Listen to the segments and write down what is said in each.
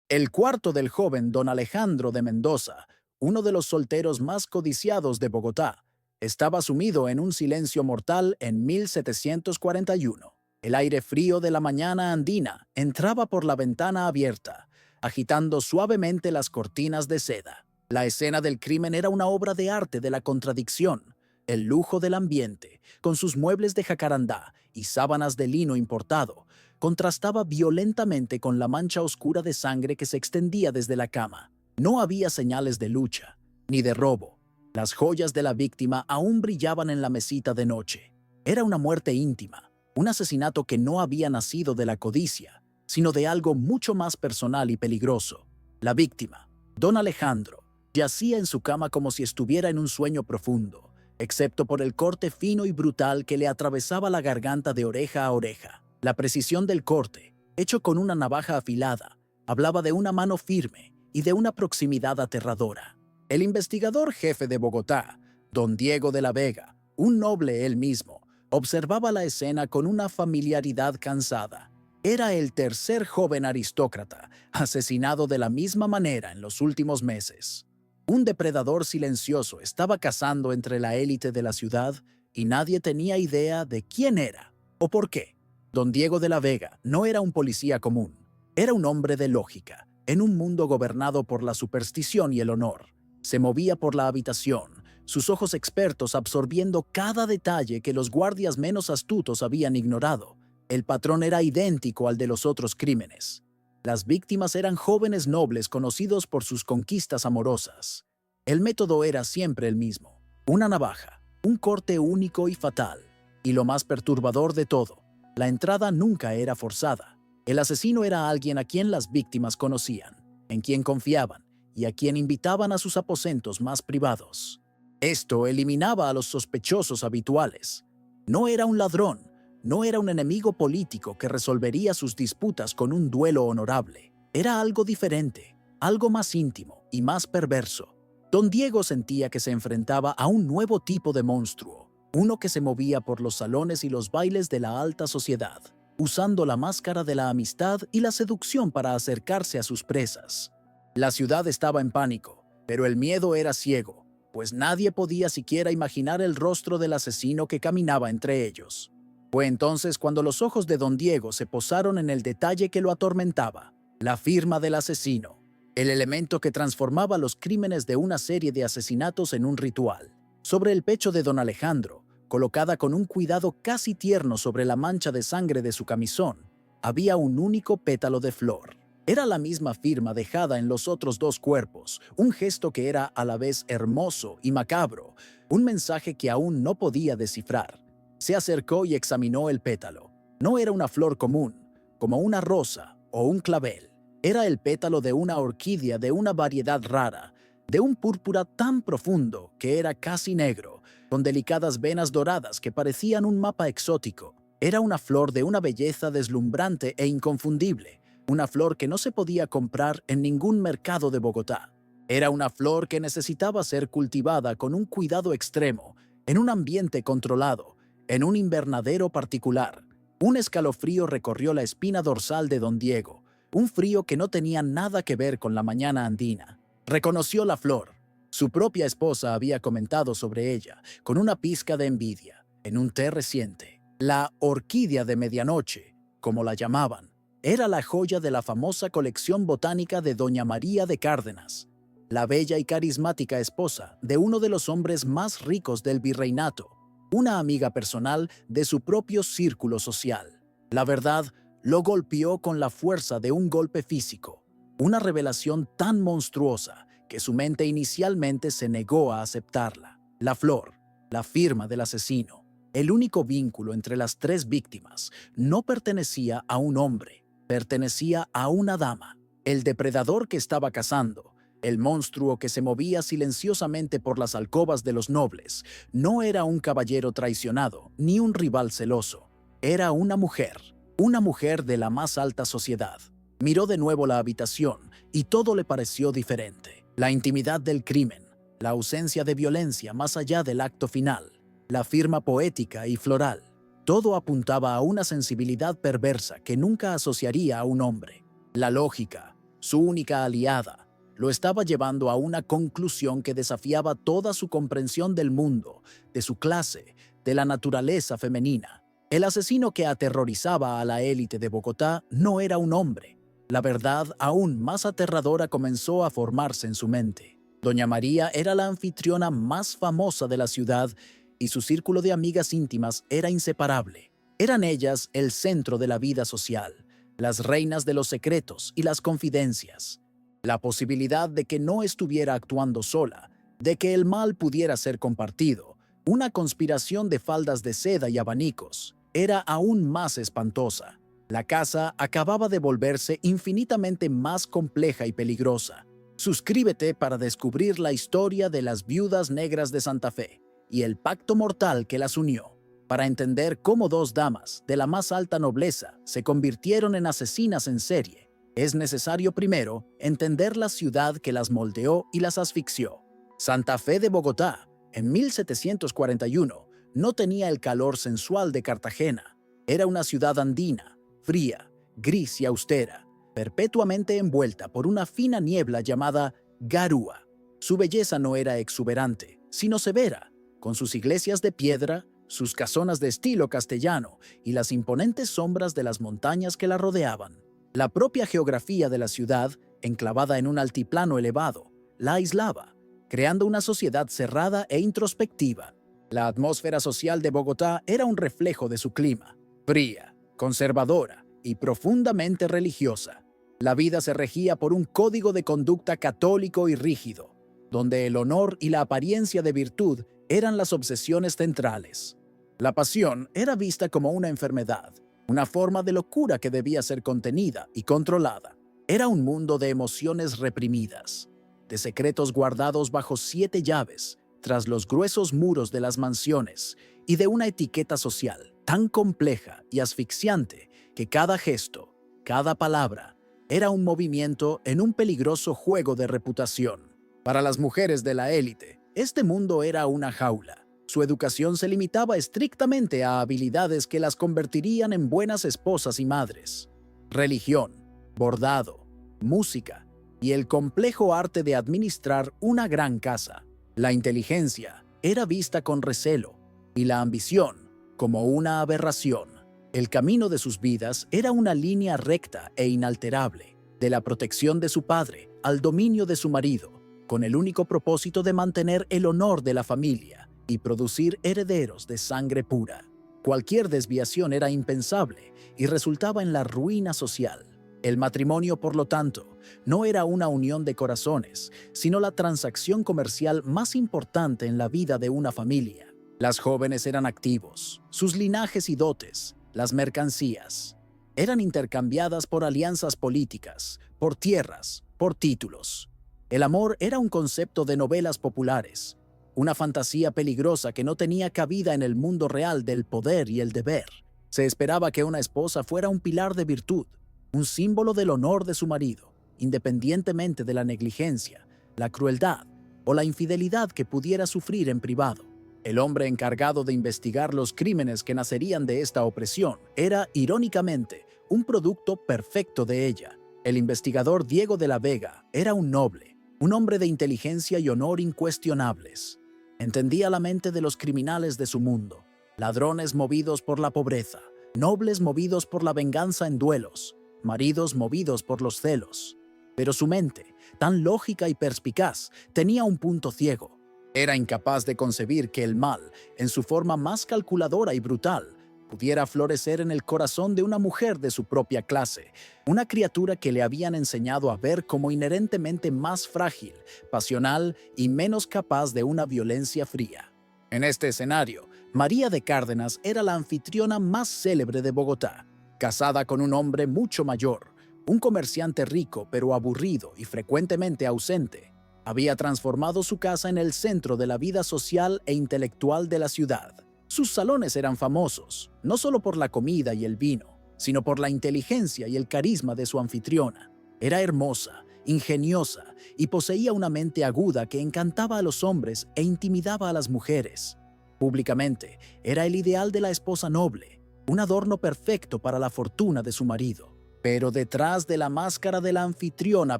El cuarto del joven don Alejandro de Mendoza, uno de los solteros más codiciados de Bogotá, estaba sumido en un silencio mortal en 1741. El aire frío de la mañana andina entraba por la ventana abierta, agitando suavemente las cortinas de seda. La escena del crimen era una obra de arte de la contradicción. El lujo del ambiente, con sus muebles de jacarandá y sábanas de lino importado, contrastaba violentamente con la mancha oscura de sangre que se extendía desde la cama. No había señales de lucha, ni de robo. Las joyas de la víctima aún brillaban en la mesita de noche. Era una muerte íntima, un asesinato que no había nacido de la codicia, sino de algo mucho más personal y peligroso. La víctima, don Alejandro, yacía en su cama como si estuviera en un sueño profundo, excepto por el corte fino y brutal que le atravesaba la garganta de oreja a oreja. La precisión del corte, hecho con una navaja afilada, hablaba de una mano firme y de una proximidad aterradora. El investigador jefe de Bogotá, don Diego de la Vega, un noble él mismo, observaba la escena con una familiaridad cansada. Era el tercer joven aristócrata asesinado de la misma manera en los últimos meses. Un depredador silencioso estaba cazando entre la élite de la ciudad y nadie tenía idea de quién era o por qué. Don Diego de la Vega no era un policía común, era un hombre de lógica, en un mundo gobernado por la superstición y el honor. Se movía por la habitación, sus ojos expertos absorbiendo cada detalle que los guardias menos astutos habían ignorado. El patrón era idéntico al de los otros crímenes. Las víctimas eran jóvenes nobles conocidos por sus conquistas amorosas. El método era siempre el mismo: una navaja, un corte único y fatal. Y lo más perturbador de todo, la entrada nunca era forzada. El asesino era alguien a quien las víctimas conocían, en quien confiaban y a quien invitaban a sus aposentos más privados. Esto eliminaba a los sospechosos habituales. No era un ladrón, no era un enemigo político que resolvería sus disputas con un duelo honorable. Era algo diferente, algo más íntimo y más perverso. Don Diego sentía que se enfrentaba a un nuevo tipo de monstruo, uno que se movía por los salones y los bailes de la alta sociedad, usando la máscara de la amistad y la seducción para acercarse a sus presas. La ciudad estaba en pánico, pero el miedo era ciego, pues nadie podía siquiera imaginar el rostro del asesino que caminaba entre ellos. Fue entonces cuando los ojos de don Diego se posaron en el detalle que lo atormentaba: la firma del asesino, el elemento que transformaba los crímenes de una serie de asesinatos en un ritual. Sobre el pecho de don Alejandro, colocada con un cuidado casi tierno sobre la mancha de sangre de su camisón, había un único pétalo de flor. Era la misma firma dejada en los otros dos cuerpos, un gesto que era a la vez hermoso y macabro, un mensaje que aún no podía descifrar. Se acercó y examinó el pétalo. No era una flor común, como una rosa o un clavel. Era el pétalo de una orquídea de una variedad rara, de un púrpura tan profundo que era casi negro, con delicadas venas doradas que parecían un mapa exótico. Era una flor de una belleza deslumbrante e inconfundible, una flor que no se podía comprar en ningún mercado de Bogotá. Era una flor que necesitaba ser cultivada con un cuidado extremo, en un ambiente controlado, en un invernadero particular. Un escalofrío recorrió la espina dorsal de don Diego, un frío que no tenía nada que ver con la mañana andina. Reconoció la flor. Su propia esposa había comentado sobre ella, con una pizca de envidia, en un té reciente. La orquídea de medianoche, como la llamaban, era la joya de la famosa colección botánica de doña María de Cárdenas, la bella y carismática esposa de uno de los hombres más ricos del virreinato, una amiga personal de su propio círculo social. La verdad lo golpeó con la fuerza de un golpe físico, una revelación tan monstruosa que su mente inicialmente se negó a aceptarla. La flor, la firma del asesino, el único vínculo entre las tres víctimas, no pertenecía a un hombre, pertenecía a una dama. El depredador que estaba cazando, el monstruo que se movía silenciosamente por las alcobas de los nobles, no era un caballero traicionado ni un rival celoso. Era una mujer de la más alta sociedad. Miró de nuevo la habitación y todo le pareció diferente. La intimidad del crimen, la ausencia de violencia más allá del acto final, la firma poética y floral, todo apuntaba a una sensibilidad perversa que nunca asociaría a un hombre. La lógica, su única aliada, lo estaba llevando a una conclusión que desafiaba toda su comprensión del mundo, de su clase, de la naturaleza femenina. El asesino que aterrorizaba a la élite de Bogotá no era un hombre. La verdad aún más aterradora comenzó a formarse en su mente. Doña María era la anfitriona más famosa de la ciudad y su círculo de amigas íntimas era inseparable. Eran ellas el centro de la vida social, las reinas de los secretos y las confidencias. La posibilidad de que no estuviera actuando sola, de que el mal pudiera ser compartido, una conspiración de faldas de seda y abanicos, era aún más espantosa. La casa acababa de volverse infinitamente más compleja y peligrosa. Suscríbete para descubrir la historia de las viudas negras de Santa Fe y el pacto mortal que las unió, para entender cómo dos damas de la más alta nobleza se convirtieron en asesinas en serie. Es necesario primero entender la ciudad que las moldeó y las asfixió. Santa Fe de Bogotá, en 1741, no tenía el calor sensual de Cartagena. Era una ciudad andina, fría, gris y austera, perpetuamente envuelta por una fina niebla llamada garúa. Su belleza no era exuberante, sino severa, con sus iglesias de piedra, sus casonas de estilo castellano y las imponentes sombras de las montañas que la rodeaban. La propia geografía de la ciudad, enclavada en un altiplano elevado, la aislaba, creando una sociedad cerrada e introspectiva. La atmósfera social de Bogotá era un reflejo de su clima, fría, conservadora y profundamente religiosa. La vida se regía por un código de conducta católico y rígido, donde el honor y la apariencia de virtud eran las obsesiones centrales. La pasión era vista como una enfermedad, una forma de locura que debía ser contenida y controlada. Era un mundo de emociones reprimidas, de secretos guardados bajo 7 llaves, tras los gruesos muros de las mansiones, y de una etiqueta social tan compleja y asfixiante que cada gesto, cada palabra, era un movimiento en un peligroso juego de reputación. Para las mujeres de la élite, este mundo era una jaula. Su educación se limitaba estrictamente a habilidades que las convertirían en buenas esposas y madres. Religión, bordado, música y el complejo arte de administrar una gran casa. La inteligencia era vista con recelo y la ambición como una aberración. El camino de sus vidas era una línea recta e inalterable, de la protección de su padre al dominio de su marido, con el único propósito de mantener el honor de la familia y producir herederos de sangre pura. Cualquier desviación era impensable y resultaba en la ruina social. El matrimonio, por lo tanto, no era una unión de corazones, sino la transacción comercial más importante en la vida de una familia. Las jóvenes eran activos, sus linajes y dotes, las mercancías, eran intercambiadas por alianzas políticas, por tierras, por títulos. El amor era un concepto de novelas populares, una fantasía peligrosa que no tenía cabida en el mundo real del poder y el deber. Se esperaba que una esposa fuera un pilar de virtud, un símbolo del honor de su marido, independientemente de la negligencia, la crueldad o la infidelidad que pudiera sufrir en privado. El hombre encargado de investigar los crímenes que nacerían de esta opresión era, irónicamente, un producto perfecto de ella. El investigador Diego de la Vega era un noble, un hombre de inteligencia y honor incuestionables. Entendía la mente de los criminales de su mundo, ladrones movidos por la pobreza, nobles movidos por la venganza en duelos, maridos movidos por los celos. Pero su mente, tan lógica y perspicaz, tenía un punto ciego. Era incapaz de concebir que el mal, en su forma más calculadora y brutal, pudiera florecer en el corazón de una mujer de su propia clase, una criatura que le habían enseñado a ver como inherentemente más frágil, pasional y menos capaz de una violencia fría. En este escenario, María de Cárdenas era la anfitriona más célebre de Bogotá, casada con un hombre mucho mayor, un comerciante rico pero aburrido y frecuentemente ausente. Había transformado su casa en el centro de la vida social e intelectual de la ciudad. Sus salones eran famosos, no solo por la comida y el vino, sino por la inteligencia y el carisma de su anfitriona. Era hermosa, ingeniosa y poseía una mente aguda que encantaba a los hombres e intimidaba a las mujeres. Públicamente, era el ideal de la esposa noble, un adorno perfecto para la fortuna de su marido. Pero detrás de la máscara de la anfitriona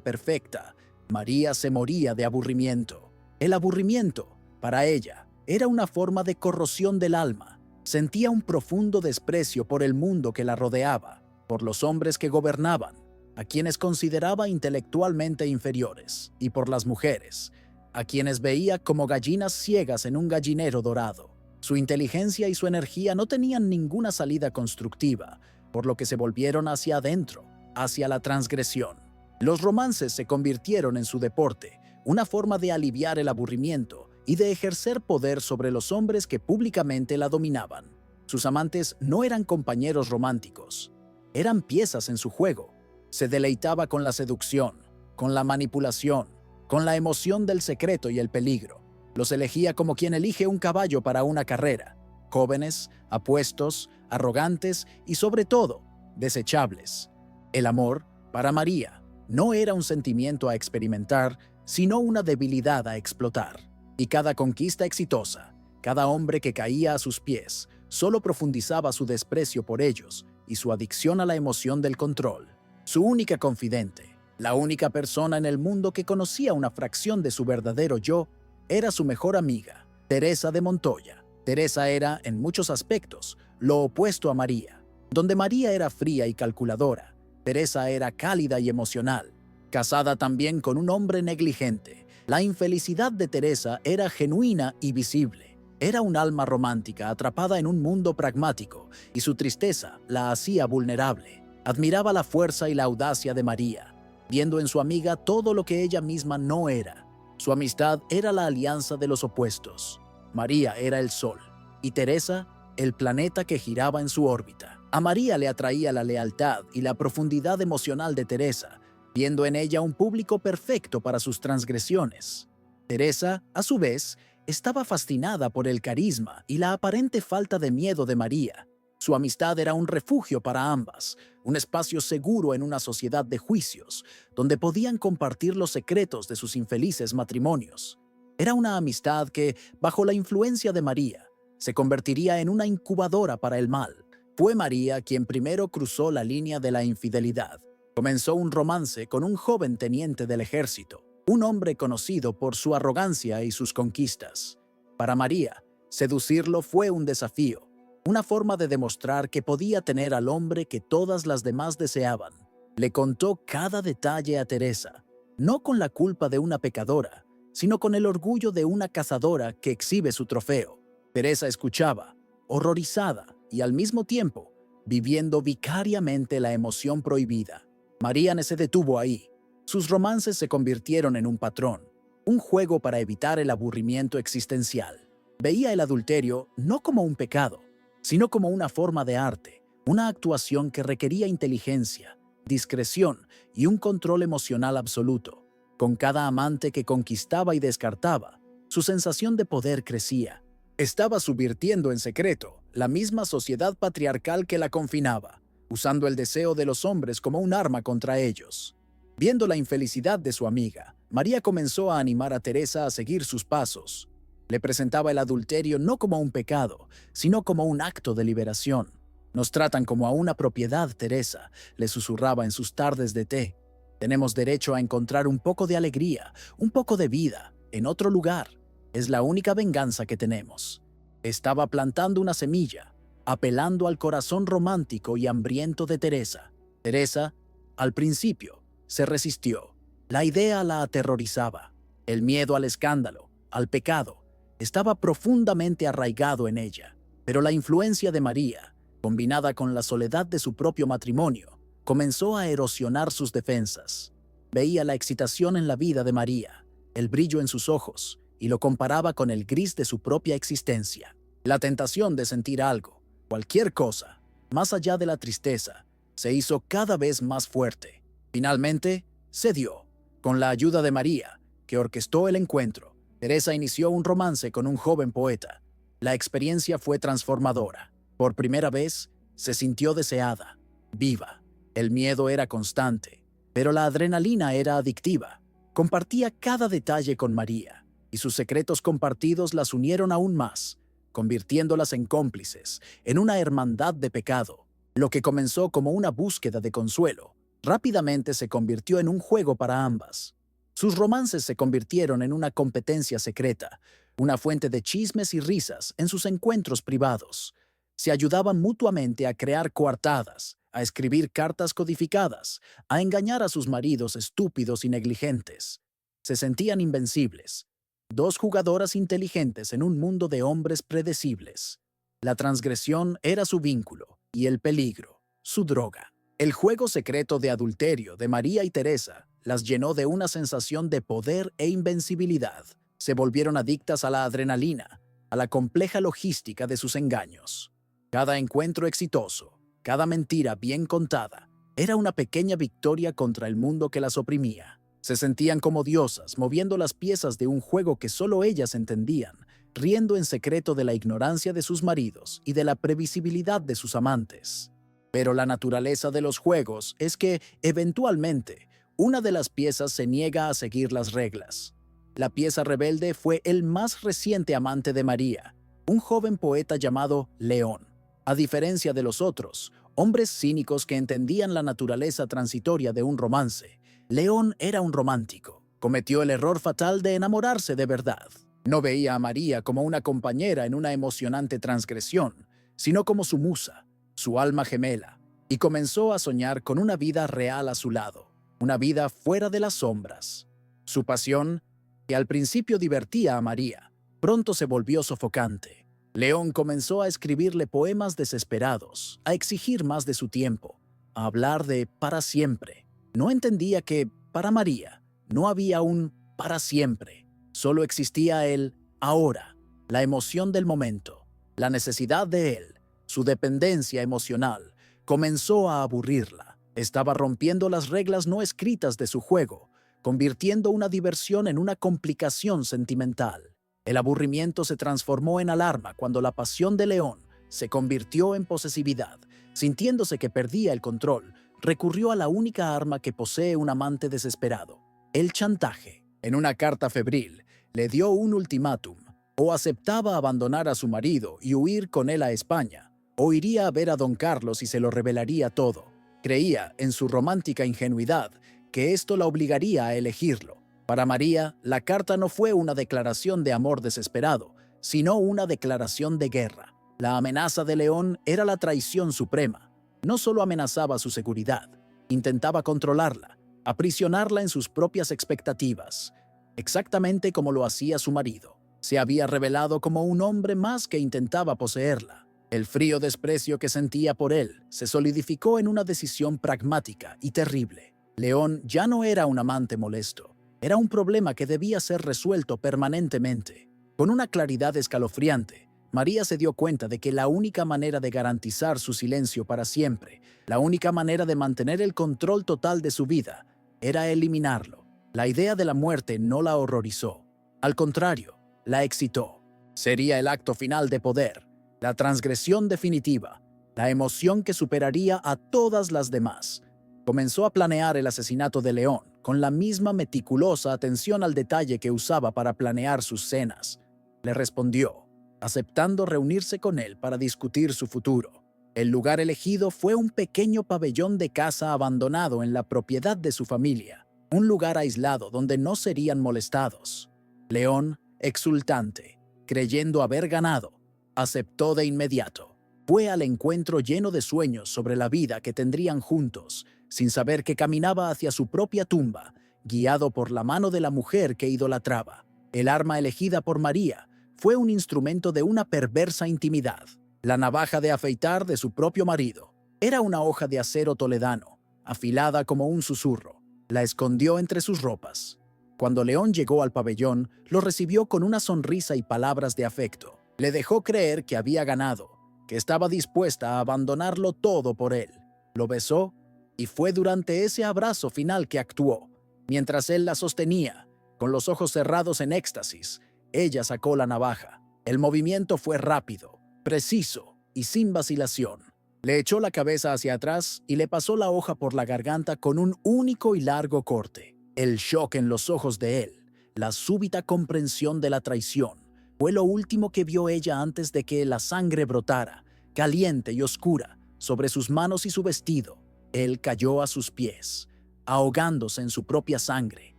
perfecta, María se moría de aburrimiento. El aburrimiento, para ella, era una forma de corrosión del alma. Sentía un profundo desprecio por el mundo que la rodeaba, por los hombres que gobernaban, a quienes consideraba intelectualmente inferiores, y por las mujeres, a quienes veía como gallinas ciegas en un gallinero dorado. Su inteligencia y su energía no tenían ninguna salida constructiva, por lo que se volvieron hacia adentro, hacia la transgresión. Los romances se convirtieron en su deporte, una forma de aliviar el aburrimiento y de ejercer poder sobre los hombres que públicamente la dominaban. Sus amantes no eran compañeros románticos, eran piezas en su juego. Se deleitaba con la seducción, con la manipulación, con la emoción del secreto y el peligro. Los elegía como quien elige un caballo para una carrera, jóvenes, apuestos, arrogantes y sobre todo, desechables. El amor, para María, no era un sentimiento a experimentar, sino una debilidad a explotar. Y cada conquista exitosa, cada hombre que caía a sus pies, solo profundizaba su desprecio por ellos y su adicción a la emoción del control. Su única confidente, la única persona en el mundo que conocía una fracción de su verdadero yo, era su mejor amiga, Teresa de Montoya. Teresa era, en muchos aspectos, lo opuesto a María. Donde María era fría y calculadora, Teresa era cálida y emocional. Casada también con un hombre negligente, la infelicidad de Teresa era genuina y visible. Era un alma romántica atrapada en un mundo pragmático, y su tristeza la hacía vulnerable. Admiraba la fuerza y la audacia de María, viendo en su amiga todo lo que ella misma no era. Su amistad era la alianza de los opuestos. María era el sol, y Teresa, el planeta que giraba en su órbita. A María le atraía la lealtad y la profundidad emocional de Teresa, viendo en ella un público perfecto para sus transgresiones. Teresa, a su vez, estaba fascinada por el carisma y la aparente falta de miedo de María. Su amistad era un refugio para ambas, un espacio seguro en una sociedad de juicios, donde podían compartir los secretos de sus infelices matrimonios. Era una amistad que, bajo la influencia de María, se convertiría en una incubadora para el mal. Fue María quien primero cruzó la línea de la infidelidad. Comenzó un romance con un joven teniente del ejército, un hombre conocido por su arrogancia y sus conquistas. Para María, seducirlo fue un desafío, una forma de demostrar que podía tener al hombre que todas las demás deseaban. Le contó cada detalle a Teresa, no con la culpa de una pecadora, sino con el orgullo de una cazadora que exhibe su trofeo. Teresa escuchaba, horrorizada y al mismo tiempo viviendo vicariamente la emoción prohibida. María no se detuvo ahí. Sus romances se convirtieron en un patrón, un juego para evitar el aburrimiento existencial. Veía el adulterio no como un pecado, sino como una forma de arte, una actuación que requería inteligencia, discreción y un control emocional absoluto. Con cada amante que conquistaba y descartaba, su sensación de poder crecía. Estaba subvirtiendo en secreto la misma sociedad patriarcal que la confinaba, usando el deseo de los hombres como un arma contra ellos. Viendo la infelicidad de su amiga, María comenzó a animar a Teresa a seguir sus pasos. Le presentaba el adulterio no como un pecado, sino como un acto de liberación. «Nos tratan como a una propiedad, Teresa», le susurraba en sus tardes de té. «Tenemos derecho a encontrar un poco de alegría, un poco de vida, en otro lugar. Es la única venganza que tenemos». Estaba plantando una semilla, apelando al corazón romántico y hambriento de Teresa. Teresa, al principio, se resistió. La idea la aterrorizaba. El miedo al escándalo, al pecado, estaba profundamente arraigado en ella. Pero la influencia de María, combinada con la soledad de su propio matrimonio, comenzó a erosionar sus defensas. Veía la excitación en la vida de María, el brillo en sus ojos, y lo comparaba con el gris de su propia existencia. La tentación de sentir algo, cualquier cosa, más allá de la tristeza, se hizo cada vez más fuerte. Finalmente, cedió. Con la ayuda de María, que orquestó el encuentro, Teresa inició un romance con un joven poeta. La experiencia fue transformadora. Por primera vez, se sintió deseada, viva. El miedo era constante, pero la adrenalina era adictiva. Compartía cada detalle con María, y sus secretos compartidos las unieron aún más, convirtiéndolas en cómplices, en una hermandad de pecado. Lo que comenzó como una búsqueda de consuelo, rápidamente se convirtió en un juego para ambas. Sus romances se convirtieron en una competencia secreta, una fuente de chismes y risas en sus encuentros privados. Se ayudaban mutuamente a crear coartadas, a escribir cartas codificadas, a engañar a sus maridos estúpidos y negligentes. Se sentían invencibles. Dos jugadoras inteligentes en un mundo de hombres predecibles. La transgresión era su vínculo y el peligro, su droga. El juego secreto de adulterio de María y Teresa las llenó de una sensación de poder e invencibilidad. Se volvieron adictas a la adrenalina, a la compleja logística de sus engaños. Cada encuentro exitoso, cada mentira bien contada, era una pequeña victoria contra el mundo que las oprimía. Se sentían como diosas, moviendo las piezas de un juego que solo ellas entendían, riendo en secreto de la ignorancia de sus maridos y de la previsibilidad de sus amantes. Pero la naturaleza de los juegos es que, eventualmente, una de las piezas se niega a seguir las reglas. La pieza rebelde fue el más reciente amante de María, un joven poeta llamado León. A diferencia de los otros, hombres cínicos que entendían la naturaleza transitoria de un romance, León era un romántico. Cometió el error fatal de enamorarse de verdad. No veía a María como una compañera en una emocionante transgresión, sino como su musa, su alma gemela, y comenzó a soñar con una vida real a su lado, una vida fuera de las sombras. Su pasión, que al principio divertía a María, pronto se volvió sofocante. León comenzó a escribirle poemas desesperados, a exigir más de su tiempo, a hablar de para siempre. No entendía que, para María, no había un para siempre. Solo existía el ahora, la emoción del momento, la necesidad de él, su dependencia emocional. Comenzó a aburrirla. Estaba rompiendo las reglas no escritas de su juego, convirtiendo una diversión en una complicación sentimental. El aburrimiento se transformó en alarma cuando la pasión de León se convirtió en posesividad. Sintiéndose que perdía el control, recurrió a la única arma que posee un amante desesperado, el chantaje. En una carta febril, le dio un ultimátum: o aceptaba abandonar a su marido y huir con él a España, o iría a ver a don Carlos y se lo revelaría todo. Creía, en su romántica ingenuidad, que esto la obligaría a elegirlo. Para María, la carta no fue una declaración de amor desesperado, sino una declaración de guerra. La amenaza de León era la traición suprema. No solo amenazaba su seguridad, intentaba controlarla, aprisionarla en sus propias expectativas, exactamente como lo hacía su marido. Se había revelado como un hombre más que intentaba poseerla. El frío desprecio que sentía por él se solidificó en una decisión pragmática y terrible. León ya no era un amante molesto. Era un problema que debía ser resuelto permanentemente. Con una claridad escalofriante, María se dio cuenta de que la única manera de garantizar su silencio para siempre, la única manera de mantener el control total de su vida, era eliminarlo. La idea de la muerte no la horrorizó. Al contrario, la excitó. Sería el acto final de poder, la transgresión definitiva, la emoción que superaría a todas las demás. Comenzó a planear el asesinato de León, con la misma meticulosa atención al detalle que usaba para planear sus cenas. Le respondió, aceptando reunirse con él para discutir su futuro. El lugar elegido fue un pequeño pabellón de casa abandonado en la propiedad de su familia, un lugar aislado donde no serían molestados. León, exultante, creyendo haber ganado, aceptó de inmediato. Fue al encuentro lleno de sueños sobre la vida que tendrían juntos, sin saber que caminaba hacia su propia tumba, guiado por la mano de la mujer que idolatraba. El arma elegida por María fue un instrumento de una perversa intimidad, la navaja de afeitar de su propio marido. Era una hoja de acero toledano, afilada como un susurro. La escondió entre sus ropas. Cuando León llegó al pabellón, lo recibió con una sonrisa y palabras de afecto. Le dejó creer que había ganado, que estaba dispuesta a abandonarlo todo por él. Lo besó, y fue durante ese abrazo final que actuó. Mientras él la sostenía, con los ojos cerrados en éxtasis, ella sacó la navaja. El movimiento fue rápido, preciso y sin vacilación. Le echó la cabeza hacia atrás y le pasó la hoja por la garganta con un único y largo corte. El shock en los ojos de él, la súbita comprensión de la traición, fue lo último que vio ella antes de que la sangre brotara, caliente y oscura, sobre sus manos y su vestido. Él cayó a sus pies, ahogándose en su propia sangre,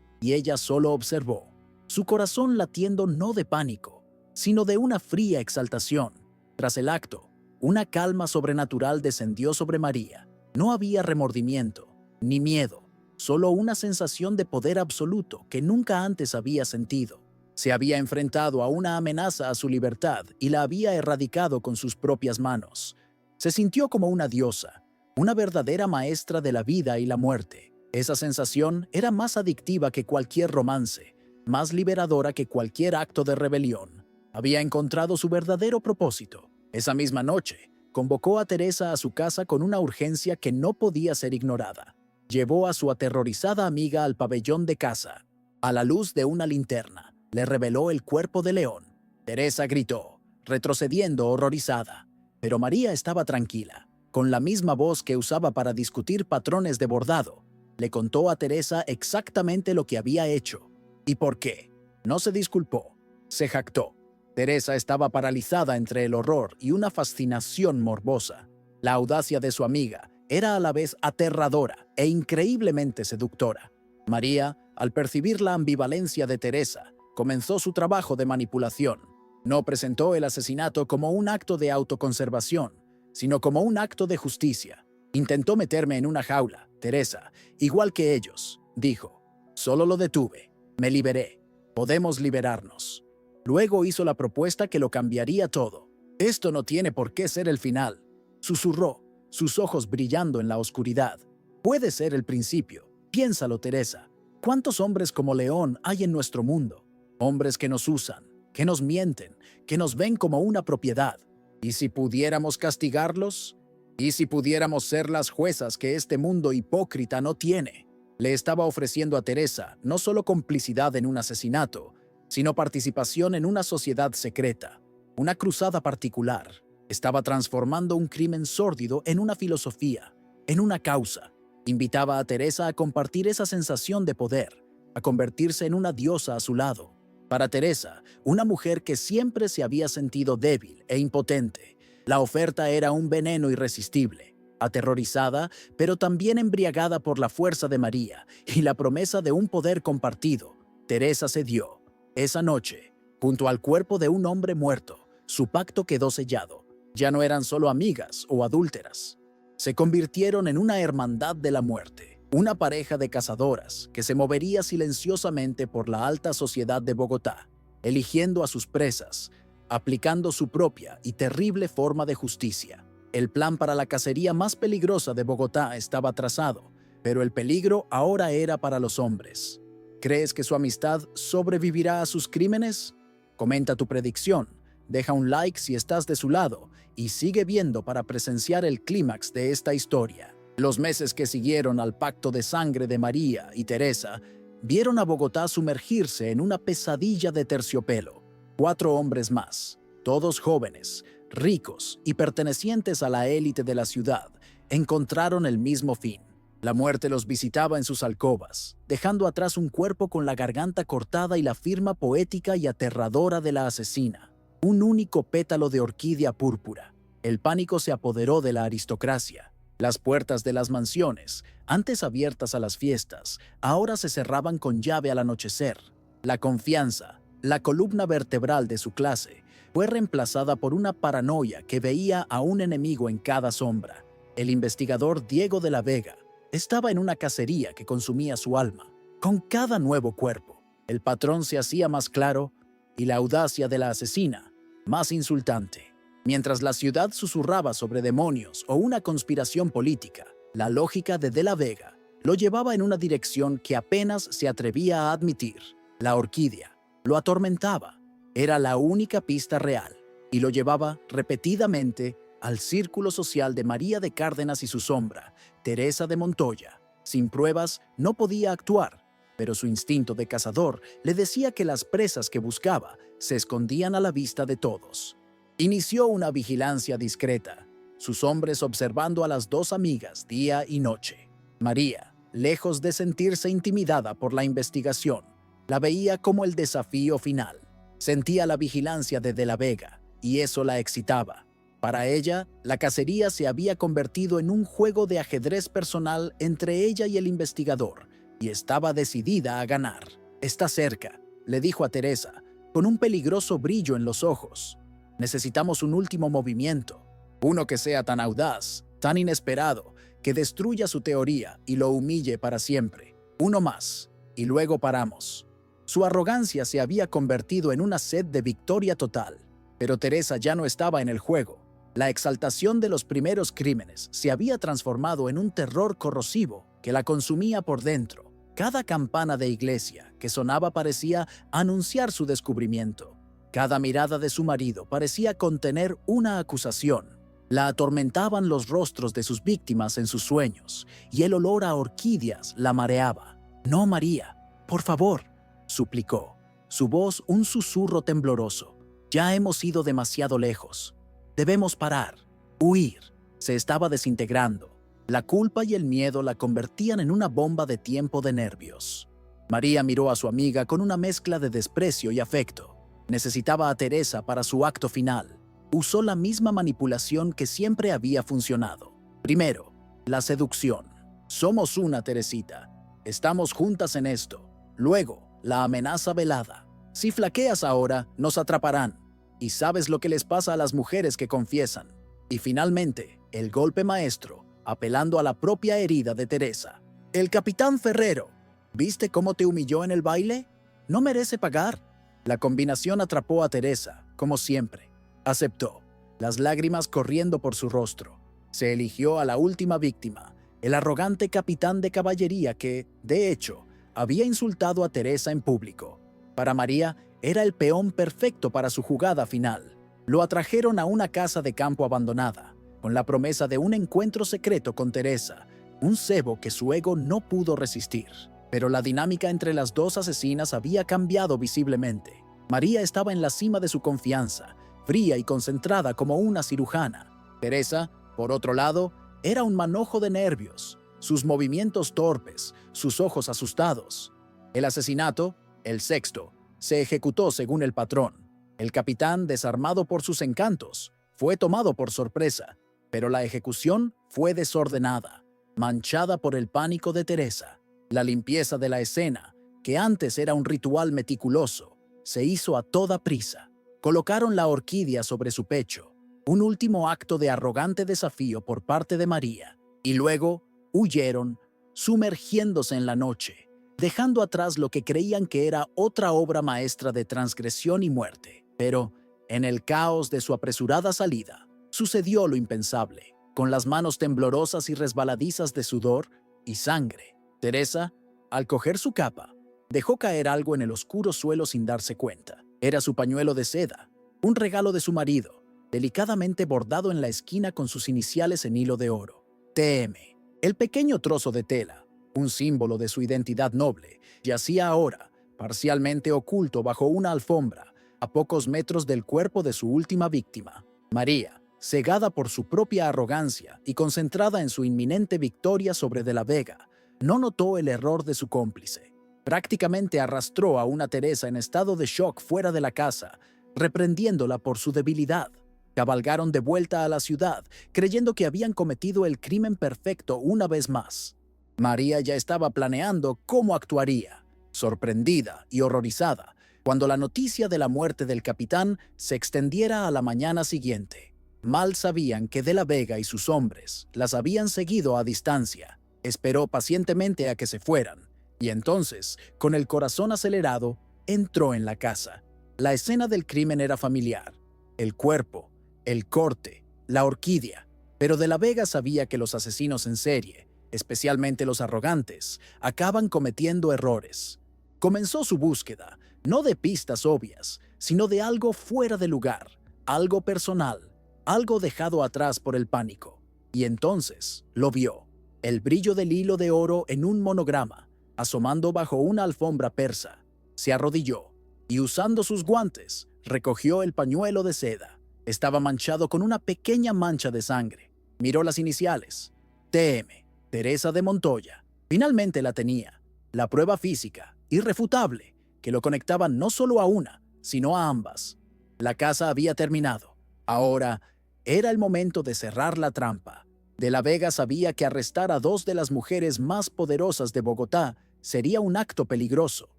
y ella solo observó, su corazón latiendo no de pánico, sino de una fría exaltación. Tras el acto, una calma sobrenatural descendió sobre María. No había remordimiento, ni miedo, solo una sensación de poder absoluto que nunca antes había sentido. Se había enfrentado a una amenaza a su libertad y la había erradicado con sus propias manos. Se sintió como una diosa, una verdadera maestra de la vida y la muerte. Esa sensación era más adictiva que cualquier romance, más liberadora que cualquier acto de rebelión. Había encontrado su verdadero propósito. Esa misma noche, convocó a Teresa a su casa con una urgencia que no podía ser ignorada. Llevó a su aterrorizada amiga al pabellón de casa. A la luz de una linterna, le reveló el cuerpo de León. Teresa gritó, retrocediendo horrorizada. Pero María estaba tranquila. Con la misma voz que usaba para discutir patrones de bordado, le contó a Teresa exactamente lo que había hecho y por qué. No se disculpó, se jactó. Teresa estaba paralizada entre el horror y una fascinación morbosa. La audacia de su amiga era a la vez aterradora e increíblemente seductora. María, al percibir la ambivalencia de Teresa, comenzó su trabajo de manipulación. No presentó el asesinato como un acto de autoconservación, sino como un acto de justicia. Intentó meterme en una jaula, Teresa, igual que ellos, dijo. Solo lo detuve. Me liberé. Podemos liberarnos. Luego hizo la propuesta que lo cambiaría todo. Esto no tiene por qué ser el final, susurró, sus ojos brillando en la oscuridad. Puede ser el principio. Piénsalo, Teresa. ¿Cuántos hombres como León hay en nuestro mundo? Hombres que nos usan, que nos mienten, que nos ven como una propiedad. ¿Y si pudiéramos castigarlos? ¿Y si pudiéramos ser las juezas que este mundo hipócrita no tiene? Le estaba ofreciendo a Teresa no solo complicidad en un asesinato, sino participación en una sociedad secreta, una cruzada particular. Estaba transformando un crimen sórdido en una filosofía, en una causa. Invitaba a Teresa a compartir esa sensación de poder, a convertirse en una diosa a su lado. Para Teresa, una mujer que siempre se había sentido débil e impotente, la oferta era un veneno irresistible. Aterrorizada, pero también embriagada por la fuerza de María y la promesa de un poder compartido, Teresa cedió. Esa noche, junto al cuerpo de un hombre muerto, su pacto quedó sellado. Ya no eran solo amigas o adúlteras. Se convirtieron en una hermandad de la muerte, una pareja de cazadoras que se movería silenciosamente por la alta sociedad de Bogotá, eligiendo a sus presas, aplicando su propia y terrible forma de justicia. El plan para la cacería más peligrosa de Bogotá estaba trazado, pero el peligro ahora era para los hombres. ¿Crees que su amistad sobrevivirá a sus crímenes? Comenta tu predicción, deja un like si estás de su lado y sigue viendo para presenciar el clímax de esta historia. Los meses que siguieron al pacto de sangre de María y Teresa vieron a Bogotá sumergirse en una pesadilla de terciopelo. 4 hombres más, todos jóvenes, ricos y pertenecientes a la élite de la ciudad, encontraron el mismo fin. La muerte los visitaba en sus alcobas, dejando atrás un cuerpo con la garganta cortada y la firma poética y aterradora de la asesina. Un único pétalo de orquídea púrpura. El pánico se apoderó de la aristocracia. Las puertas de las mansiones, antes abiertas a las fiestas, ahora se cerraban con llave al anochecer. La confianza, la columna vertebral de su clase, fue reemplazada por una paranoia que veía a un enemigo en cada sombra. El investigador Diego de la Vega estaba en una cacería que consumía su alma. Con cada nuevo cuerpo, el patrón se hacía más claro y la audacia de la asesina más insultante. Mientras la ciudad susurraba sobre demonios o una conspiración política, la lógica de la Vega lo llevaba en una dirección que apenas se atrevía a admitir. La orquídea lo atormentaba. Era la única pista real y lo llevaba repetidamente al círculo social de María de Cárdenas y su sombra, Teresa de Montoya. Sin pruebas, no podía actuar, pero su instinto de cazador le decía que las presas que buscaba se escondían a la vista de todos. Inició una vigilancia discreta, sus hombres observando a las 2 amigas día y noche. María, lejos de sentirse intimidada por la investigación, la veía como el desafío final. Sentía la vigilancia de la Vega, y eso la excitaba. Para ella, la cacería se había convertido en un juego de ajedrez personal entre ella y el investigador, y estaba decidida a ganar. «Está cerca», le dijo a Teresa, con un peligroso brillo en los ojos. «Necesitamos un último movimiento, uno que sea tan audaz, tan inesperado, que destruya su teoría y lo humille para siempre. Uno más, y luego paramos». Su arrogancia se había convertido en una sed de victoria total, pero Teresa ya no estaba en el juego. La exaltación de los primeros crímenes se había transformado en un terror corrosivo que la consumía por dentro. Cada campana de iglesia que sonaba parecía anunciar su descubrimiento. Cada mirada de su marido parecía contener una acusación. La atormentaban los rostros de sus víctimas en sus sueños, y el olor a orquídeas la mareaba. «No, María, por favor», suplicó, su voz un susurro tembloroso. «Ya hemos ido demasiado lejos. Debemos parar, huir». Se estaba desintegrando. La culpa y el miedo la convertían en una bomba de tiempo de nervios. María miró a su amiga con una mezcla de desprecio y afecto. Necesitaba a Teresa para su acto final. Usó la misma manipulación que siempre había funcionado. Primero, la seducción. «Somos una, Teresita. Estamos juntas en esto». Luego, la amenaza velada. «Si flaqueas ahora, nos atraparán. Y sabes lo que les pasa a las mujeres que confiesan». Y finalmente, el golpe maestro, apelando a la propia herida de Teresa. «El capitán Ferrero, ¿viste cómo te humilló en el baile? ¿No merece pagar?». La combinación atrapó a Teresa, como siempre. Aceptó, las lágrimas corriendo por su rostro. Se eligió a la última víctima, el arrogante capitán de caballería que, de hecho, había insultado a Teresa en público. Para María, era el peón perfecto para su jugada final. Lo atrajeron a una casa de campo abandonada, con la promesa de un encuentro secreto con Teresa, un cebo que su ego no pudo resistir. Pero la dinámica entre las dos asesinas había cambiado visiblemente. María estaba en la cima de su confianza, fría y concentrada como una cirujana. Teresa, por otro lado, era un manojo de nervios, sus movimientos torpes, sus ojos asustados. El asesinato, el sexto, se ejecutó según el patrón. El capitán, desarmado por sus encantos, fue tomado por sorpresa, pero la ejecución fue desordenada, manchada por el pánico de Teresa. La limpieza de la escena, que antes era un ritual meticuloso, se hizo a toda prisa. Colocaron la orquídea sobre su pecho, un último acto de arrogante desafío por parte de María, y luego huyeron, sumergiéndose en la noche, dejando atrás lo que creían que era otra obra maestra de transgresión y muerte. Pero, en el caos de su apresurada salida, sucedió lo impensable. Con las manos temblorosas y resbaladizas de sudor y sangre, Teresa, al coger su capa, dejó caer algo en el oscuro suelo sin darse cuenta. Era su pañuelo de seda, un regalo de su marido, delicadamente bordado en la esquina con sus iniciales en hilo de oro. TM. El pequeño trozo de tela, un símbolo de su identidad noble, yacía ahora, parcialmente oculto bajo una alfombra, a pocos metros del cuerpo de su última víctima. María, cegada por su propia arrogancia y concentrada en su inminente victoria sobre De la Vega, no notó el error de su cómplice. Prácticamente arrastró a una Teresa en estado de shock fuera de la casa, reprendiéndola por su debilidad. Cabalgaron de vuelta a la ciudad, creyendo que habían cometido el crimen perfecto una vez más. María ya estaba planeando cómo actuaría, sorprendida y horrorizada, cuando la noticia de la muerte del capitán se extendiera a la mañana siguiente. Mal sabían que De la Vega y sus hombres las habían seguido a distancia. Esperó pacientemente a que se fueran, y entonces, con el corazón acelerado, entró en la casa. La escena del crimen era familiar. El cuerpo, el corte, la orquídea. Pero De la Vega sabía que los asesinos en serie, especialmente los arrogantes, acaban cometiendo errores. Comenzó su búsqueda, no de pistas obvias, sino de algo fuera de lugar, algo personal, algo dejado atrás por el pánico. Y entonces lo vio, el brillo del hilo de oro en un monograma, asomando bajo una alfombra persa. Se arrodilló y, usando sus guantes, recogió el pañuelo de seda. Estaba manchado con una pequeña mancha de sangre. Miró las iniciales. TM, Teresa de Montoya. Finalmente la tenía. La prueba física, irrefutable, que lo conectaba no solo a una, sino a ambas. La casa había terminado. Ahora, Era el momento de cerrar la trampa. De la Vega sabía que arrestar a dos de las mujeres más poderosas de Bogotá sería un acto peligroso.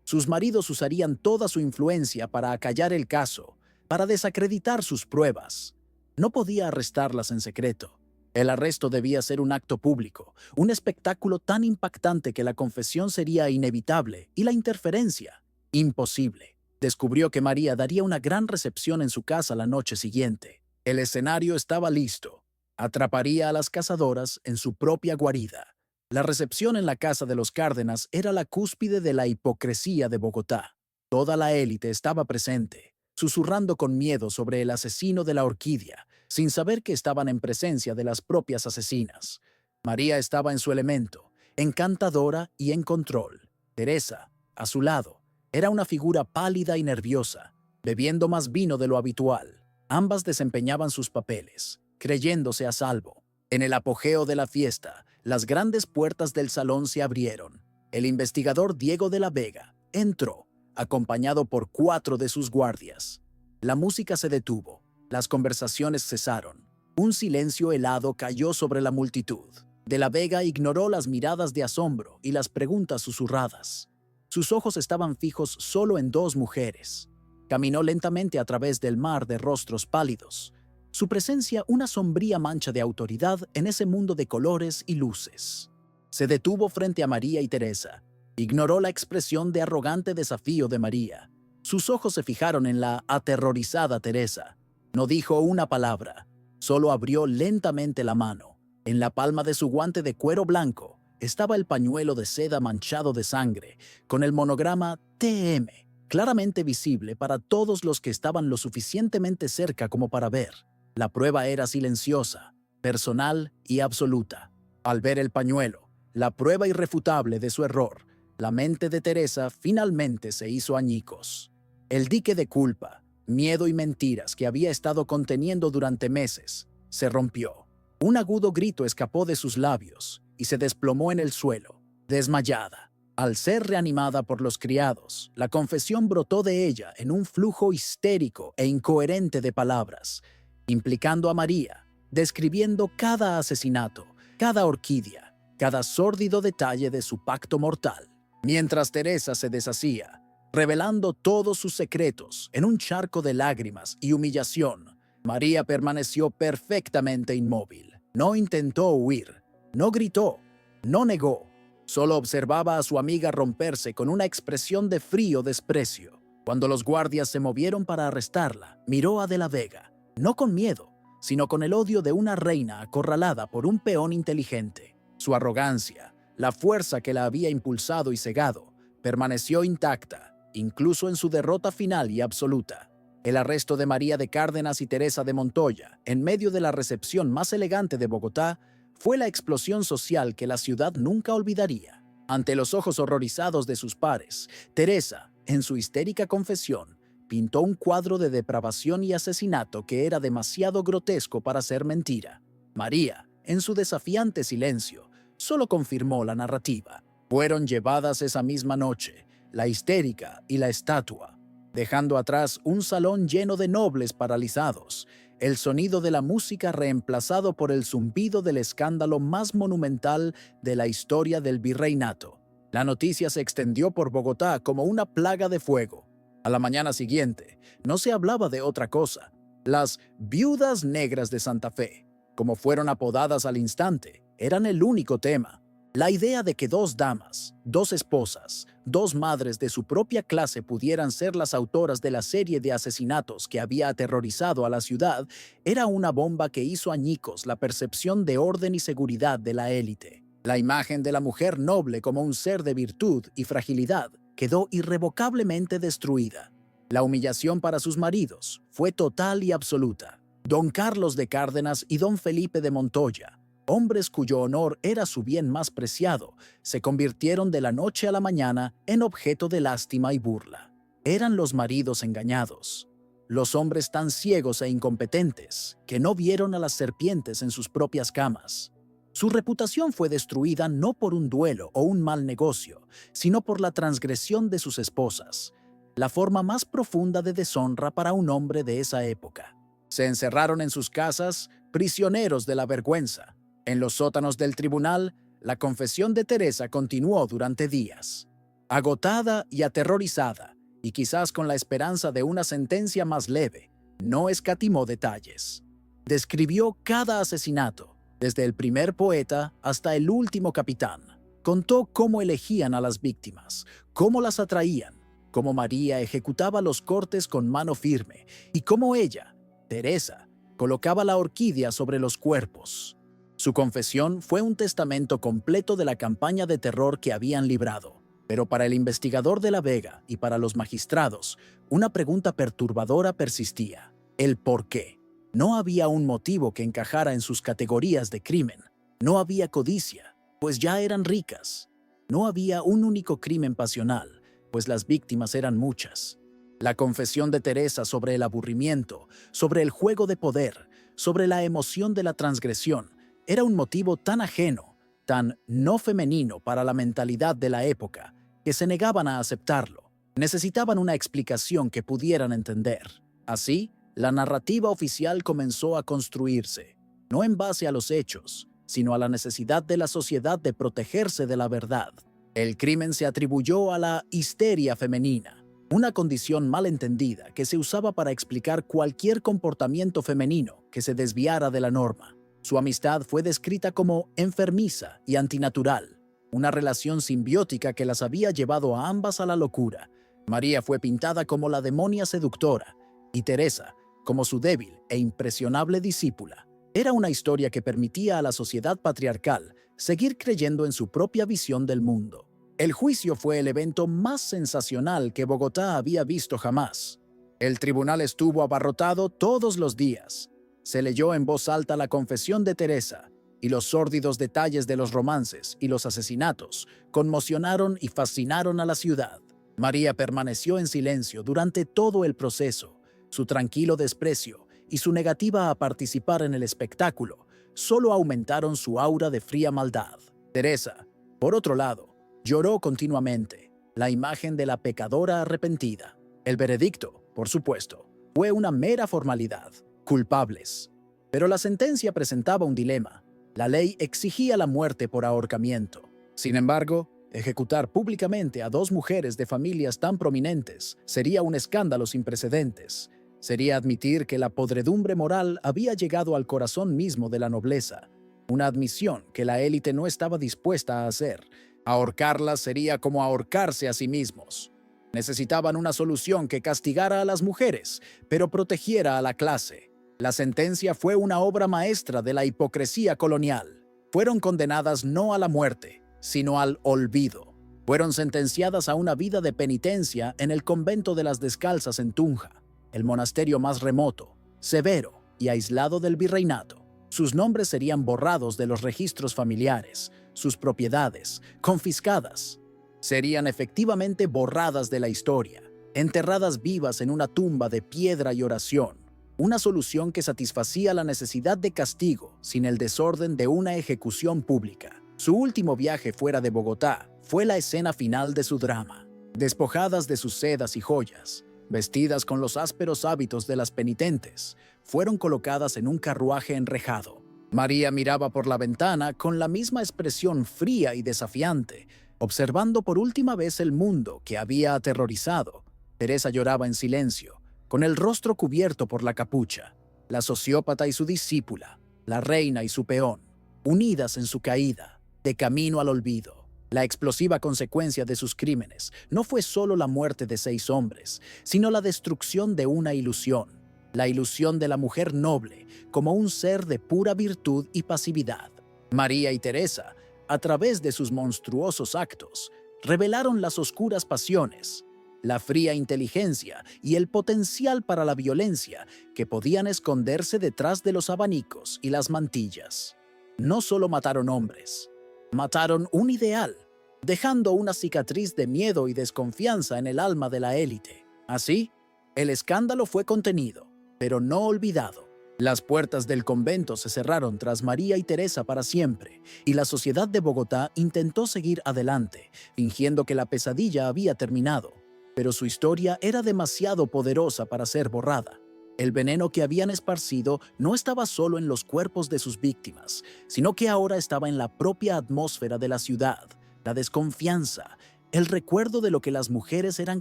Sus maridos usarían toda su influencia para acallar el caso, para desacreditar sus pruebas. No podía arrestarlas en secreto. El arresto debía ser un acto público, un espectáculo tan impactante que la confesión sería inevitable y la interferencia imposible. Descubrió que María daría una gran recepción en su casa la noche siguiente. El escenario estaba listo. Atraparía a las cazadoras en su propia guarida. La recepción en la casa de los Cárdenas era la cúspide de la hipocresía de Bogotá. Toda la élite estaba presente, susurrando con miedo sobre el asesino de la orquídea, sin saber que estaban en presencia de las propias asesinas. María estaba en su elemento, encantadora y en control. Teresa, a su lado, era una figura pálida y nerviosa, bebiendo más vino de lo habitual. Ambas desempeñaban sus papeles, creyéndose a salvo. En el apogeo de la fiesta, las grandes puertas del salón se abrieron. El investigador Diego de la Vega entró, acompañado por 4 de sus guardias. La música se detuvo, las conversaciones cesaron. Un silencio helado cayó sobre la multitud. De la Vega ignoró las miradas de asombro y las preguntas susurradas. Sus ojos estaban fijos solo en 2 mujeres. Caminó lentamente a través del mar de rostros pálidos. Su presencia una sombría mancha de autoridad en ese mundo de colores y luces. Se detuvo frente a María y Teresa. Ignoró la expresión de arrogante desafío de María. Sus ojos se fijaron en la aterrorizada Teresa. No dijo una palabra, solo abrió lentamente la mano. En la palma de su guante de cuero blanco estaba el pañuelo de seda manchado de sangre, con el monograma TM, claramente visible para todos los que estaban lo suficientemente cerca como para ver. La prueba era silenciosa, personal y absoluta. Al ver el pañuelo, la prueba irrefutable de su error, la mente de Teresa finalmente se hizo añicos. El dique de culpa, miedo y mentiras que había estado conteniendo durante meses, se rompió. Un agudo grito escapó de sus labios y se desplomó en el suelo, desmayada. Al ser reanimada por los criados, la confesión brotó de ella en un flujo histérico e incoherente de palabras, implicando a María, describiendo cada asesinato, cada orquídea, cada sórdido detalle de su pacto mortal. Mientras Teresa se deshacía, revelando todos sus secretos en un charco de lágrimas y humillación, María permaneció perfectamente inmóvil. No intentó huir, no gritó, no negó. Solo observaba a su amiga romperse con una expresión de frío desprecio. Cuando los guardias se movieron para arrestarla, miró a De la Vega, no con miedo, sino con el odio de una reina acorralada por un peón inteligente. Su arrogancia, la fuerza que la había impulsado y cegado, permaneció intacta, incluso en su derrota final y absoluta. El arresto de María de Cárdenas y Teresa de Montoya, en medio de la recepción más elegante de Bogotá, fue la explosión social que la ciudad nunca olvidaría. Ante los ojos horrorizados de sus pares, Teresa, en su histérica confesión, pintó un cuadro de depravación y asesinato que era demasiado grotesco para ser mentira. María, en su desafiante silencio, solo confirmó la narrativa. Fueron llevadas esa misma noche, la histérica y la estatua, dejando atrás un salón lleno de nobles paralizados, el sonido de la música reemplazado por el zumbido del escándalo más monumental de la historia del virreinato. La noticia se extendió por Bogotá como una plaga de fuego. A la mañana siguiente, no se hablaba de otra cosa. Las viudas negras de Santa Fe, como fueron apodadas al instante, eran el único tema. La idea de que 2 damas, 2 esposas, 2 madres de su propia clase pudieran ser las autoras de la serie de asesinatos que había aterrorizado a la ciudad era una bomba que hizo añicos la percepción de orden y seguridad de la élite. La imagen de la mujer noble como un ser de virtud y fragilidad quedó irrevocablemente destruida. La humillación para sus maridos fue total y absoluta. Don Carlos de Cárdenas y don Felipe de Montoya, hombres cuyo honor era su bien más preciado, se convirtieron de la noche a la mañana en objeto de lástima y burla. Eran los maridos engañados, los hombres tan ciegos e incompetentes que no vieron a las serpientes en sus propias camas. Su reputación fue destruida no por un duelo o un mal negocio, sino por la transgresión de sus esposas, la forma más profunda de deshonra para un hombre de esa época. Se encerraron en sus casas, prisioneros de la vergüenza. En los sótanos del tribunal, la confesión de Teresa continuó durante días. Agotada y aterrorizada, y quizás con la esperanza de una sentencia más leve, no escatimó detalles. Describió cada asesinato, desde el primer poeta hasta el último capitán. Contó cómo elegían a las víctimas, cómo las atraían, cómo María ejecutaba los cortes con mano firme y cómo ella, Teresa, colocaba la orquídea sobre los cuerpos. Su confesión fue un testamento completo de la campaña de terror que habían librado. Pero para el investigador de la Vega y para los magistrados, una pregunta perturbadora persistía: el por qué. No había un motivo que encajara en sus categorías de crimen. No había codicia, pues ya eran ricas. No había un único crimen pasional, pues las víctimas eran muchas. La confesión de Teresa sobre el aburrimiento, sobre el juego de poder, sobre la emoción de la transgresión, era un motivo tan ajeno, tan no femenino para la mentalidad de la época, que se negaban a aceptarlo. Necesitaban una explicación que pudieran entender. Así, la narrativa oficial comenzó a construirse, no en base a los hechos, sino a la necesidad de la sociedad de protegerse de la verdad. El crimen se atribuyó a la histeria femenina, una condición mal entendida que se usaba para explicar cualquier comportamiento femenino que se desviara de la norma. Su amistad fue descrita como enfermiza y antinatural, una relación simbiótica que las había llevado a ambas a la locura. María fue pintada como la demonia seductora y Teresa como su débil e impresionable discípula. Era una historia que permitía a la sociedad patriarcal seguir creyendo en su propia visión del mundo. El juicio fue el evento más sensacional que Bogotá había visto jamás. El tribunal estuvo abarrotado todos los días. Se leyó en voz alta la confesión de Teresa, y los sórdidos detalles de los romances y los asesinatos conmocionaron y fascinaron a la ciudad. María permaneció en silencio durante todo el proceso. Su tranquilo desprecio y su negativa a participar en el espectáculo solo aumentaron su aura de fría maldad. Teresa, por otro lado, lloró continuamente, la imagen de la pecadora arrepentida. El veredicto, por supuesto, fue una mera formalidad: culpables. Pero la sentencia presentaba un dilema. La ley exigía la muerte por ahorcamiento. Sin embargo, ejecutar públicamente a dos mujeres de familias tan prominentes sería un escándalo sin precedentes. Sería admitir que la podredumbre moral había llegado al corazón mismo de la nobleza, una admisión que la élite no estaba dispuesta a hacer. Ahorcarlas sería como ahorcarse a sí mismos. Necesitaban una solución que castigara a las mujeres, pero protegiera a la clase. La sentencia fue una obra maestra de la hipocresía colonial. Fueron condenadas no a la muerte, sino al olvido. Fueron sentenciadas a una vida de penitencia en el convento de las Descalzas en Tunja, el monasterio más remoto, severo y aislado del virreinato. Sus nombres serían borrados de los registros familiares, sus propiedades confiscadas. Serían efectivamente borradas de la historia, enterradas vivas en una tumba de piedra y oración, una solución que satisfacía la necesidad de castigo sin el desorden de una ejecución pública. Su último viaje fuera de Bogotá fue la escena final de su drama. Despojadas de sus sedas y joyas, vestidas con los ásperos hábitos de las penitentes, fueron colocadas en un carruaje enrejado. María miraba por la ventana con la misma expresión fría y desafiante, observando por última vez el mundo que había aterrorizado. Teresa lloraba en silencio, con el rostro cubierto por la capucha. La sociópata y su discípula, la reina y su peón, unidas en su caída, de camino al olvido. La explosiva consecuencia de sus crímenes no fue solo la muerte de 6 hombres, sino la destrucción de una ilusión, la ilusión de la mujer noble como un ser de pura virtud y pasividad. María y Teresa, a través de sus monstruosos actos, revelaron las oscuras pasiones, la fría inteligencia y el potencial para la violencia que podían esconderse detrás de los abanicos y las mantillas. No solo mataron hombres, mataron un ideal, dejando una cicatriz de miedo y desconfianza en el alma de la élite. Así, el escándalo fue contenido, pero no olvidado. Las puertas del convento se cerraron tras María y Teresa para siempre, y la sociedad de Bogotá intentó seguir adelante, fingiendo que la pesadilla había terminado. Pero su historia era demasiado poderosa para ser borrada. El veneno que habían esparcido no estaba solo en los cuerpos de sus víctimas, sino que ahora estaba en la propia atmósfera de la ciudad, la desconfianza, el recuerdo de lo que las mujeres eran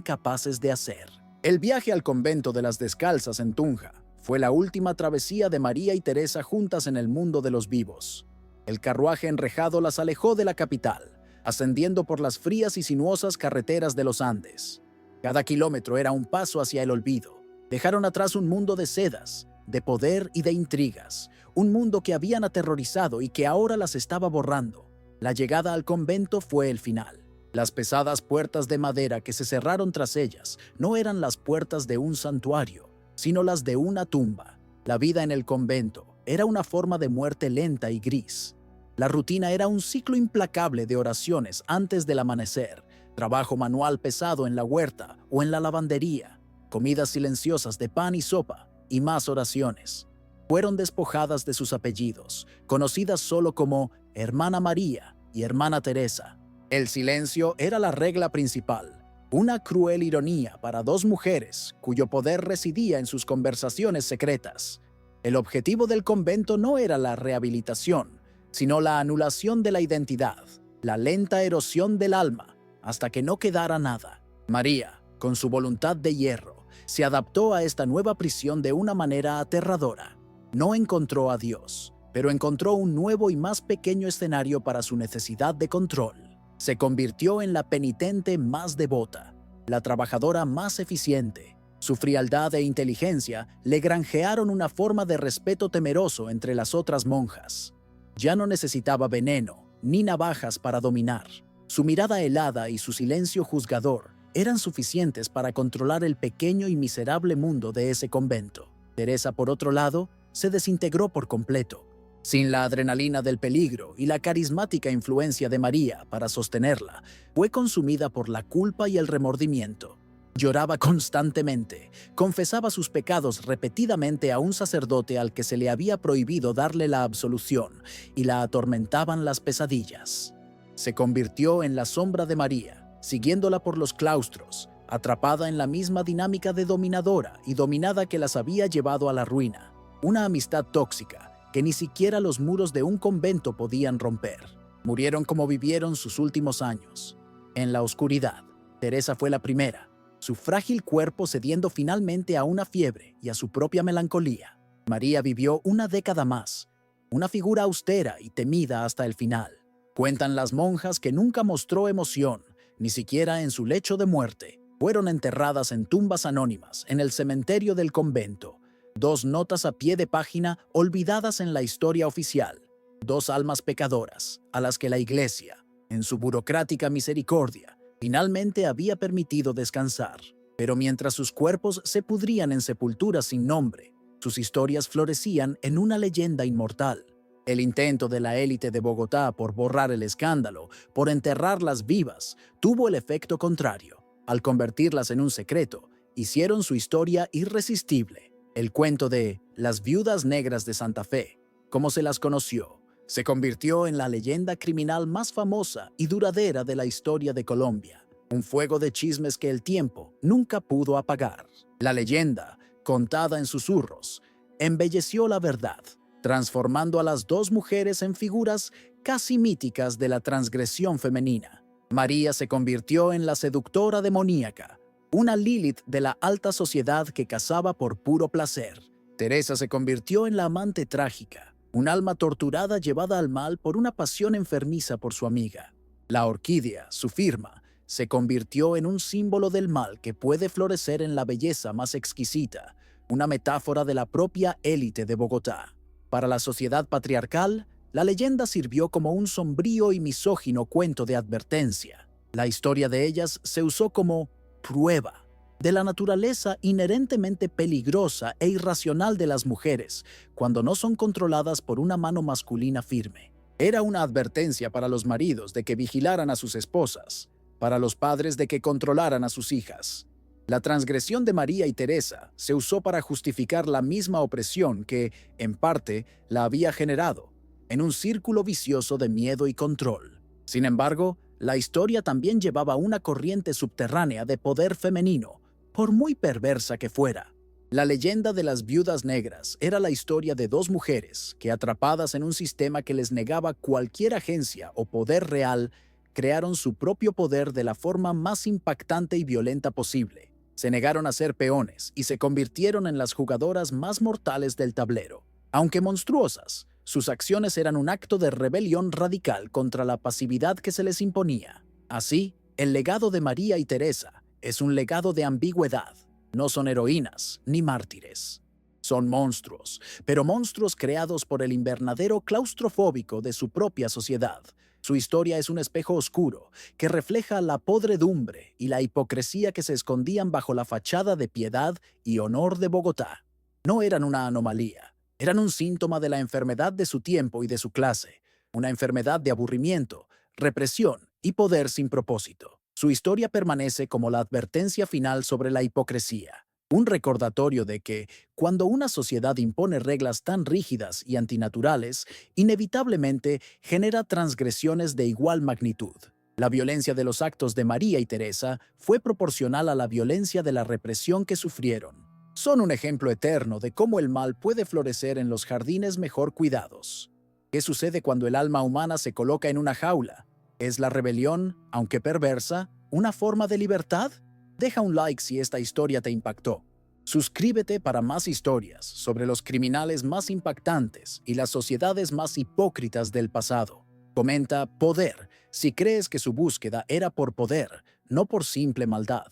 capaces de hacer. El viaje al convento de las Descalzas en Tunja fue la última travesía de María y Teresa juntas en el mundo de los vivos. El carruaje enrejado las alejó de la capital, ascendiendo por las frías y sinuosas carreteras de los Andes. Cada kilómetro era un paso hacia el olvido. Dejaron atrás un mundo de sedas, de poder y de intrigas, un mundo que habían aterrorizado y que ahora las estaba borrando. La llegada al convento fue el final. Las pesadas puertas de madera que se cerraron tras ellas no eran las puertas de un santuario, sino las de una tumba. La vida en el convento era una forma de muerte lenta y gris. La rutina era un ciclo implacable de oraciones antes del amanecer, trabajo manual pesado en la huerta o en la lavandería, comidas silenciosas de pan y sopa, y más oraciones. Fueron despojadas de sus apellidos, conocidas solo como Hermana María y Hermana Teresa. El silencio era la regla principal, una cruel ironía para dos mujeres cuyo poder residía en sus conversaciones secretas. El objetivo del convento no era la rehabilitación, sino la anulación de la identidad, la lenta erosión del alma, hasta que no quedara nada. María, con su voluntad de hierro, se adaptó a esta nueva prisión de una manera aterradora. No encontró a Dios, pero encontró un nuevo y más pequeño escenario para su necesidad de control. Se convirtió en la penitente más devota, la trabajadora más eficiente. Su frialdad e inteligencia le granjearon una forma de respeto temeroso entre las otras monjas. Ya no necesitaba veneno ni navajas para dominar. Su mirada helada y su silencio juzgador eran suficientes para controlar el pequeño y miserable mundo de ese convento. Teresa, por otro lado, se desintegró por completo. Sin la adrenalina del peligro y la carismática influencia de María para sostenerla, fue consumida por la culpa y el remordimiento. Lloraba constantemente, confesaba sus pecados repetidamente a un sacerdote al que se le había prohibido darle la absolución, y la atormentaban las pesadillas. Se convirtió en la sombra de María, siguiéndola por los claustros, atrapada en la misma dinámica de dominadora y dominada que las había llevado a la ruina. Una amistad tóxica que ni siquiera los muros de un convento podían romper. Murieron como vivieron sus últimos años, en la oscuridad. Teresa fue la primera, su frágil cuerpo cediendo finalmente a una fiebre y a su propia melancolía. María vivió una década más, una figura austera y temida hasta el final. Cuentan las monjas que nunca mostró emoción, ni siquiera en su lecho de muerte. Fueron enterradas en tumbas anónimas en el cementerio del convento. 2 notas a pie de página olvidadas en la historia oficial. 2 almas pecadoras a las que la Iglesia, en su burocrática misericordia, finalmente había permitido descansar. Pero mientras sus cuerpos se pudrían en sepulturas sin nombre, sus historias florecían en una leyenda inmortal. El intento de la élite de Bogotá por borrar el escándalo, por enterrarlas vivas, tuvo el efecto contrario. Al convertirlas en un secreto, hicieron su historia irresistible. El cuento de las viudas negras de Santa Fe, como se las conoció, se convirtió en la leyenda criminal más famosa y duradera de la historia de Colombia. Un fuego de chismes que el tiempo nunca pudo apagar. La leyenda, contada en susurros, embelleció la verdad, transformando a las 2 mujeres en figuras casi míticas de la transgresión femenina. María se convirtió en la seductora demoníaca, una Lilith de la alta sociedad que cazaba por puro placer. Teresa se convirtió en la amante trágica, un alma torturada llevada al mal por una pasión enfermiza por su amiga. La orquídea, su firma, se convirtió en un símbolo del mal que puede florecer en la belleza más exquisita, una metáfora de la propia élite de Bogotá. Para la sociedad patriarcal, la leyenda sirvió como un sombrío y misógino cuento de advertencia. La historia de ellas se usó como prueba de la naturaleza inherentemente peligrosa e irracional de las mujeres cuando no son controladas por una mano masculina firme. Era una advertencia para los maridos de que vigilaran a sus esposas, para los padres de que controlaran a sus hijas. La transgresión de María y Teresa se usó para justificar la misma opresión que, en parte, la había generado, en un círculo vicioso de miedo y control. Sin embargo, la historia también llevaba una corriente subterránea de poder femenino, por muy perversa que fuera. La leyenda de las viudas negras era la historia de dos mujeres que, atrapadas en un sistema que les negaba cualquier agencia o poder real, crearon su propio poder de la forma más impactante y violenta posible. Se negaron a ser peones y se convirtieron en las jugadoras más mortales del tablero. Aunque monstruosas, sus acciones eran un acto de rebelión radical contra la pasividad que se les imponía. Así, el legado de María y Teresa es un legado de ambigüedad. No son heroínas ni mártires. Son monstruos, pero monstruos creados por el invernadero claustrofóbico de su propia sociedad. Su historia es un espejo oscuro que refleja la podredumbre y la hipocresía que se escondían bajo la fachada de piedad y honor de Bogotá. No eran una anomalía, eran un síntoma de la enfermedad de su tiempo y de su clase, una enfermedad de aburrimiento, represión y poder sin propósito. Su historia permanece como la advertencia final sobre la hipocresía, un recordatorio de que, cuando una sociedad impone reglas tan rígidas y antinaturales, inevitablemente genera transgresiones de igual magnitud. La violencia de los actos de María y Teresa fue proporcional a la violencia de la represión que sufrieron. Son un ejemplo eterno de cómo el mal puede florecer en los jardines mejor cuidados. ¿Qué sucede cuando el alma humana se coloca en una jaula? ¿Es la rebelión, aunque perversa, una forma de libertad? Deja un like si esta historia te impactó. Suscríbete para más historias sobre los criminales más impactantes y las sociedades más hipócritas del pasado. Comenta poder si crees que su búsqueda era por poder, no por simple maldad.